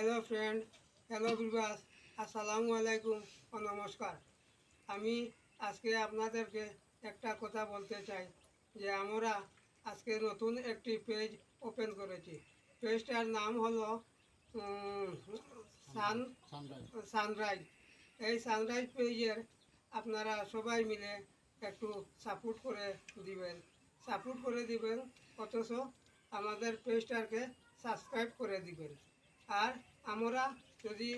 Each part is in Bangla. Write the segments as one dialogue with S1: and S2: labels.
S1: হ্যালো ফ্রেন্ড, হ্যালো ভিউয়ার্স, আসসালামু আলাইকুম ও নমস্কার। আমি আজকে আপনাদেরকে একটা কথা বলতে চাই যে আমরা আজকে নতুন একটি পেজ ওপেন করেছি। পেজটার নাম হলো সান সানরাইজ। এই সানরাইজ পেজের আপনারা সবাই মিলে একটু সাপোর্ট করে দিবেন, অথচ আমাদের পেজটাকে সাবস্ক্রাইব করে দিবেন। আর আমরা যদি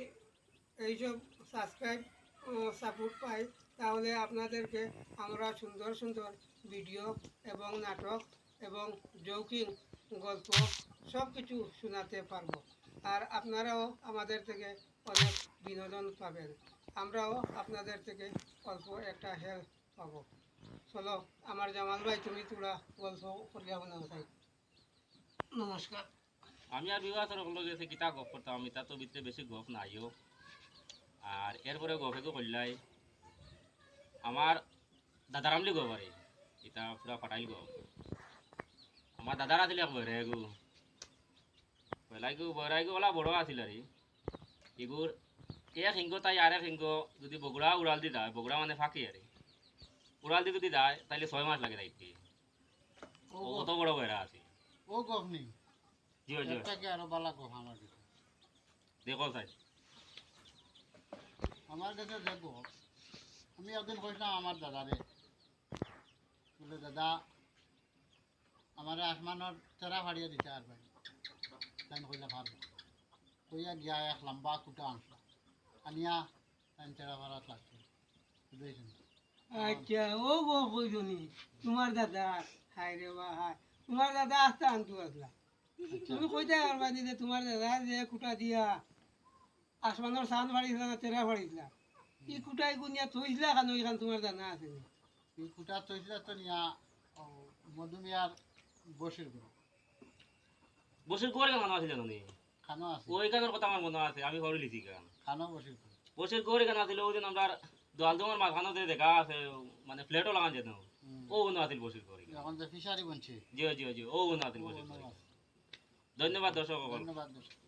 S1: এইসব সাবস্ক্রাইব সাপোর্ট পাই, তাহলে আপনাদেরকে আমরা সুন্দর সুন্দর ভিডিও এবং নাটক এবং যৌখিক গল্প সব কিছু শোনাতে পারবো। আর আপনারাও আমাদের থেকে অনেক বিনোদন পাবেন, আমরাও আপনাদের থেকে অল্প একটা হেল্প পাবো। চলো আমার জামাল ভাই, তুমি তোরা গল্প করিয়া মনে চাই। নমস্কার।
S2: আমি আর বিবাহ গেছে কিতা গপ করতাম, এটা তো ভিতরে বেশি গপ নাইও। আর এরপরে গপে তো করলাই আমার দাদার আমলি গপ আরে, এটা পুরা ফাটাইল গপ। আমার দাদার আছিল এক বৈরাগু, বৈরাগু ওলা বড় আছিল আর এগুর এক হিংগ তাই আর এক হিংগ যদি বগুড়া উড়াল দি দেয়, বগুড়া মানে ফাঁকি আরে, উড়াল দি যদি দেয় তাহলে 6 মাস লাগে যাইতে। অত বড় বৈরা আছে।
S3: ও গপ নেই,
S2: জিও জিও
S3: এটাকে আরো বালা গপ আমার কাছে।
S2: দেখো সাই
S3: আমার কাছে দেখো, আমি একদিন কইলাম আমার দাদারে, বলে দাদা আমার আসমানের চেরা ফাড়িয়ে দিতে আর ভাই, তাই কইলা পারবো। কইয়া গিয়া এক লম্বা কুটা আনলাম, আনিয়া তাই চেরা ফাড়াত লাগছে, বুঝেছেন?
S1: আচ্ছা, ও গো কইজনি তোমার দাদা, হাই রে বা হাই, তোমার দাদা আসতে আনতু আসলা। তুমি কইতে পারবা যে তোমার দাদা যে কুটা দিয়া আসমানোর সান ফাড়িছিল না তেরা ফাড়িছিল, ই কুটাই গুনিয়া থইছিলা খানো, এখান তোমার জানা আছে নি?
S3: এই কুটা তৈছিল তো নিয়া মধুমিয়ার বসির গুলো
S2: বসে করে কেন আছিল জানি
S3: খানো আছে,
S2: ওই গানের কথা আমার মনে আছে, আমি হরে লিখি গান।
S3: খানো বসির গুলো।
S2: বসে করে কেন আছিল ওই দিন আমরা দোয়ালদমের মাঝখানে দেখা আছে, মানে ফ্ল্যাটও লাগান যেত, ও গুণ আছিল বসে করে।
S3: এখন যে ফিশারি বনছে,
S2: জিও জিও জিও ও গুণ আছিল বসে করে। ধন্যবাদ দর্শক।
S3: ধন্যবাদ দর্শক।